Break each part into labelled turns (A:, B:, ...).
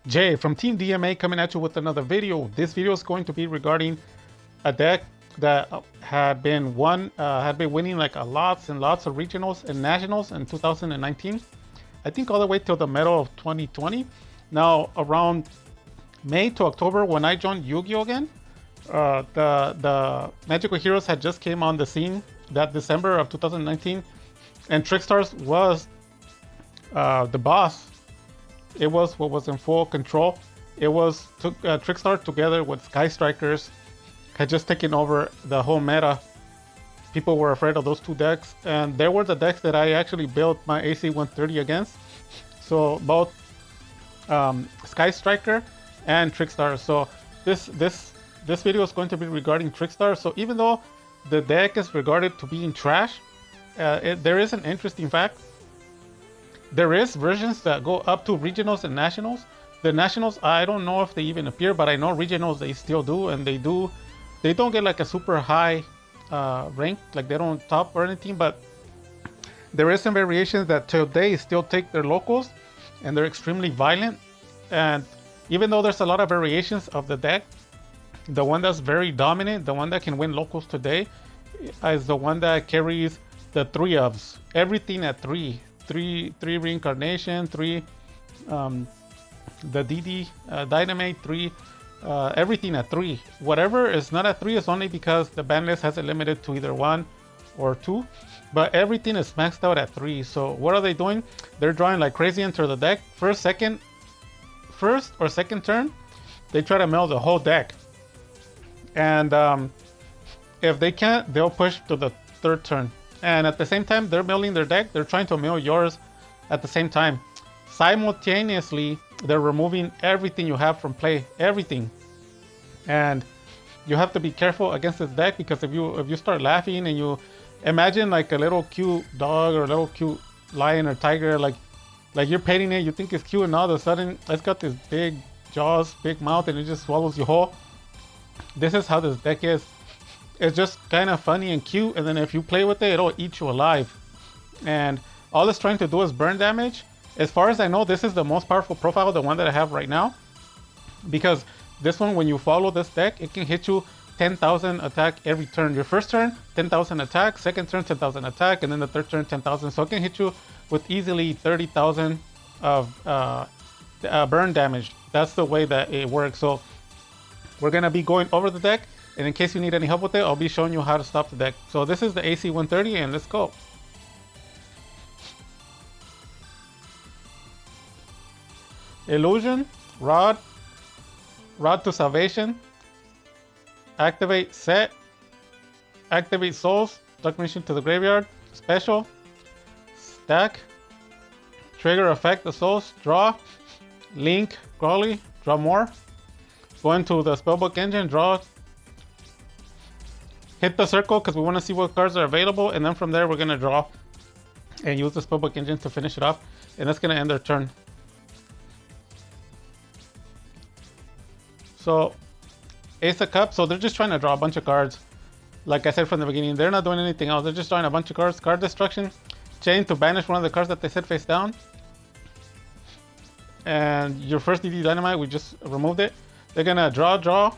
A: Jay from Team DMA coming at you with another video. This video is going to be regarding a deck that had been winning like lots and lots of regionals and nationals in 2019. I think all the way till the middle of 2020. Now around May to October, when I joined Yu-Gi-Oh again, the Magical Heroes had just came on the scene that December of 2019, and Trickstars was the boss. It was what was in full control. It was Trickstar together with Sky Strikers had just taken over the whole meta. People were afraid of those two decks, and they were the decks that I actually built my AC 130 against. So both Sky Striker and Trickstar. So this video is going to be regarding Trickstar. So even though the deck is regarded to being trash, there is an interesting fact. There is versions that go up to regionals and nationals. The nationals, I don't know if they even appear, but I know regionals they still do, and they don't get like a super high rank, like they don't top or anything, but there is some variations that today still take their locals, and they're extremely violent. And even though there's a lot of variations of the deck, the one that's very dominant, the one that can win locals today, is the one that carries the three ofs, everything at three reincarnation, three the DD dynamite, three everything at three. Whatever is not at three is only because the ban list has it limited to either one or two, but everything is maxed out at three. So what are they doing? They're drawing like crazy into the deck. First or second turn, they try to mill the whole deck, and if they can't, they'll push to the third turn. And at the same time they're milling their deck, they're trying to mill yours at the same time. Simultaneously, they're removing everything you have from play, everything. And you have to be careful against this deck, because if you start laughing and you imagine like a little cute dog or a little cute lion or tiger, like you're painting it, you think it's cute, and all of a sudden it's got this big jaws, big mouth, and it just swallows you whole. This is how this deck is. It's just kind of funny and cute, and then if you play with it, it'll eat you alive. And all it's trying to do is burn damage. As far as I know, this is the most powerful profile, the one that I have right now, because this one, when you follow this deck, it can hit you 10,000 attack every turn. Your first turn, 10,000 attack, second turn, 10,000 attack, and then the third turn, 10,000. So it can hit you with easily 30,000 of burn damage. That's the way that it works. So we're gonna be going over the deck, and in case you need any help with it, I'll be showing you how to stop the deck. So this is the AC 130, and let's go. Illusion, Rod to Salvation, Activate Set, Activate Souls, Dark Mission to the Graveyard, Special, Stack, Trigger Effect the Souls, Draw, Link, Crawley, Draw more, go into the Spellbook engine, draw, hit the circle because we want to see what cards are available, and then from there we're going to draw and use the Spellbook engine to finish it off, and that's going to end their turn. So Ace of Cups, so they're just trying to draw a bunch of cards. Like I said from the beginning, they're not doing anything else. They're just drawing a bunch of cards. Card Destruction, Chain to banish one of the cards that they set face down. And your first DD Dynamite, we just removed it. They're gonna draw,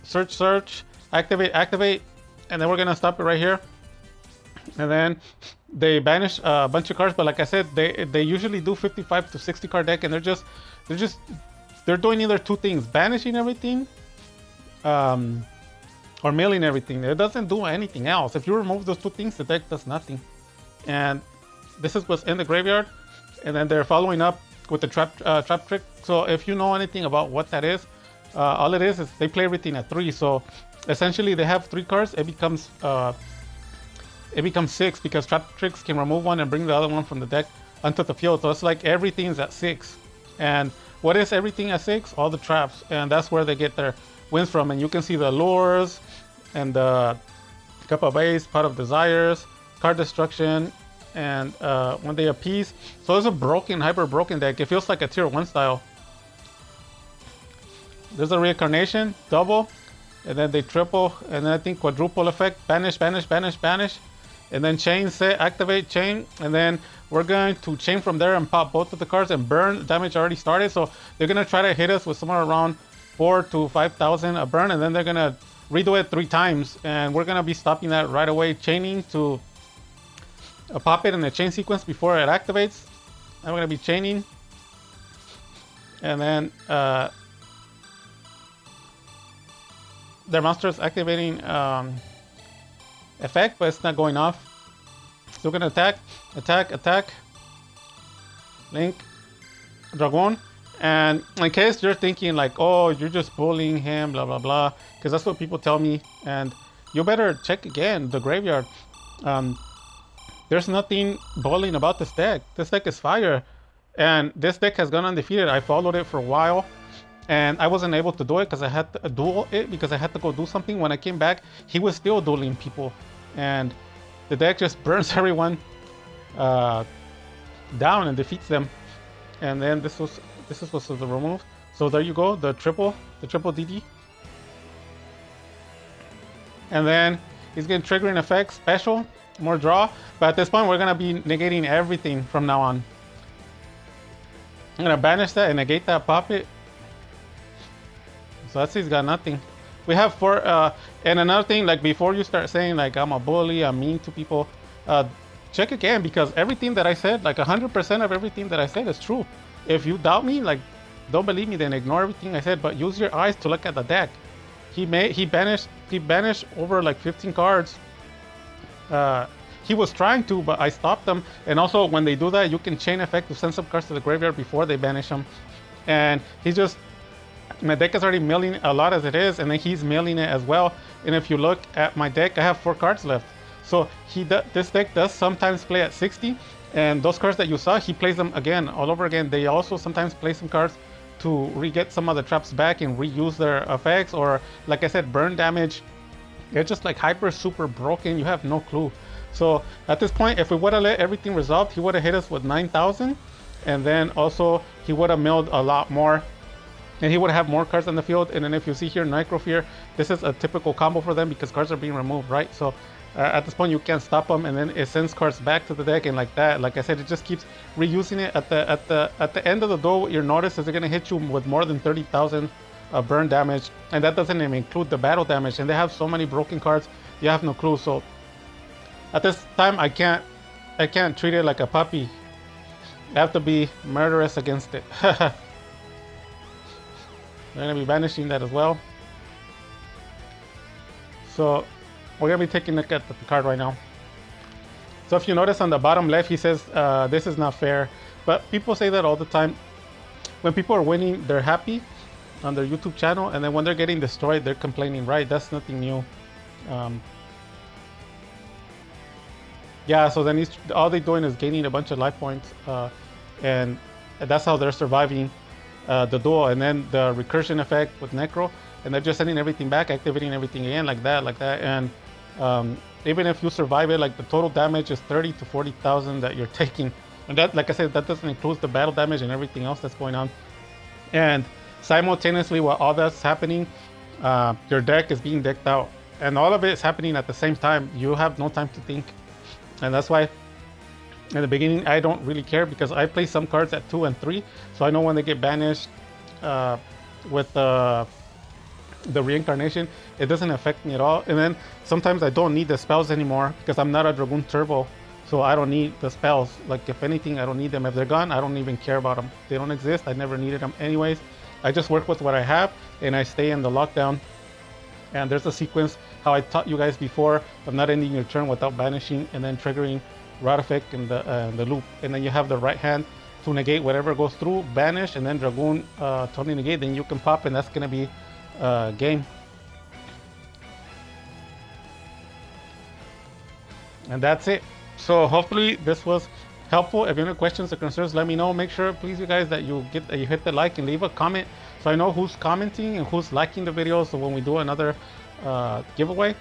A: search, activate, and then we're gonna stop it right here. And then they banish a bunch of cards, but like I said, they usually do 55 to 60 card deck, and they're doing either two things: banishing everything, or milling everything. It doesn't do anything else. If you remove those two things, the deck does nothing. And this is what's in the graveyard, and then they're following up with the trap trick. So if you know anything about what that is, all it is they play everything at three. So essentially, they have three cards. It becomes six, because trap tricks can remove one and bring the other one from the deck onto the field. So it's like everything's at six. And what is everything at six? All the traps, and that's where they get their wins from. And you can see the lures and the Cup of Ace, Pot of Desires, Card Destruction, and when they appease. So it's a hyper broken deck. It feels like a tier 1 style. There's a reincarnation, double, and then they triple, and then I think quadruple effect, banish, and then chain, set, activate, chain, and then we're going to chain from there and pop both of the cards and burn. Damage already started, so they're gonna try to hit us with somewhere around 4,000 to 5,000 a burn, and then they're gonna redo it 3 times, and we're gonna be stopping that right away, chaining to pop it in the chain sequence before it activates. I'm gonna be chaining, and then their monster's activating effect, but it's not going off. So we're gonna attack, attack, attack. Link, Dragon. And in case you're thinking like, oh, you're just bullying him, blah blah blah, because that's what people tell me, and you better check again the graveyard. There's nothing bullying about this deck. This deck is fire, and this deck has gone undefeated. I followed it for a while, and I wasn't able to do it because I had to duel it because I had to go do something. When I came back, he was still dueling people, and the deck just burns everyone down and defeats them. And then this was the remove. So there you go, the triple DD. And then he's getting triggering effect, special, more draw. But at this point, we're gonna be negating everything from now on. I'm gonna banish that and negate that, pop it. So that's, he's got nothing. We have 4, and another thing, like before you start saying like I'm a bully, I'm mean to people, check again, because everything that I said, like 100% of everything that I said is true. If you doubt me, like don't believe me, then ignore everything I said, but use your eyes to look at the deck. He banished over like 15 cards. He was trying to, but I stopped them. And also when they do that, you can chain effect to send some cards to the graveyard before they banish them. And he's just, my deck is already milling a lot as it is, and then he's milling it as well. And if you look at my deck, I have 4 cards left. So this deck does sometimes play at 60, and those cards that you saw, he plays them again, all over again. They also sometimes play some cards to re-get some of the traps back and reuse their effects, or like I said, burn damage. It's just like hyper super broken, you have no clue. So at this point, if we would have let everything resolve, he would have hit us with 9,000, and then also he would have milled a lot more, and he would have more cards on the field. And then if you see here, Necrofear, this is a typical combo for them because cards are being removed, right? So at this point you can't stop them, and then it sends cards back to the deck, and like that, like I said, it just keeps reusing it. At the end of the duel, you'll notice is they're gonna hit you with more than 30,000 burn damage, and that doesn't even include the battle damage. And they have so many broken cards, you have no clue. So at this time, I can't treat it like a puppy. I have to be murderous against it. We're gonna be banishing that as well. So we're gonna be taking a look at the card right now. So if you notice on the bottom left, he says this is not fair, but people say that all the time. When people are winning, they're happy on their YouTube channel, and then when they're getting destroyed, they're complaining, right? That's nothing new. Yeah, so then all they're doing is gaining a bunch of life points, and that's how they're surviving the duel. And then the recursion effect with Necro, and they're just sending everything back, activating everything again, like that. And even if you survive it, like the total damage is 30 to 40,000 that you're taking, and that, like I said, that doesn't include the battle damage and everything else that's going on. And simultaneously, while all that's happening, your deck is being decked out, and all of it is happening at the same time. You have no time to think, and that's why in the beginning I don't really care, because I play some cards at 2 and 3, so I know when they get banished with the reincarnation, it doesn't affect me at all. And then sometimes I don't need the spells anymore because I'm not a Dragoon Turbo, so I don't need the spells. Like, if anything, I don't need them. If they're gone, I don't even care about them. They don't exist. I never needed them anyways. I just work with what I have, and I stay in the lockdown. And there's a sequence, how I taught you guys before, of not ending your turn without banishing and then triggering Rod Effect in the loop. And then you have the right hand to negate whatever goes through, banish, and then Dragoon totally negate. Then you can pop, and that's going to be game. And that's it. So hopefully this was helpful. If you have any questions or concerns, let me know. Make sure, please, you guys, that you hit the like and leave a comment, so I know who's commenting and who's liking the video, so when we do another giveaway.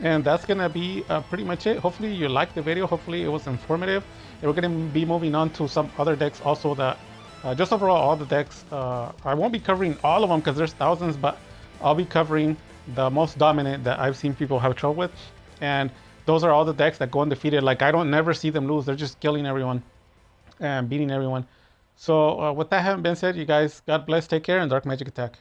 A: And that's gonna be pretty much it. Hopefully you liked the video. Hopefully it was informative. And we're gonna be moving on to some other decks also, that just overall all the decks. I won't be covering all of them because there's thousands, but I'll be covering the most dominant that I've seen people have trouble with. And those are all the decks that go undefeated. Like I don't never see them lose. They're just killing everyone and beating everyone. So with that having been said, you guys, God bless, take care, and Dark Magic Attack.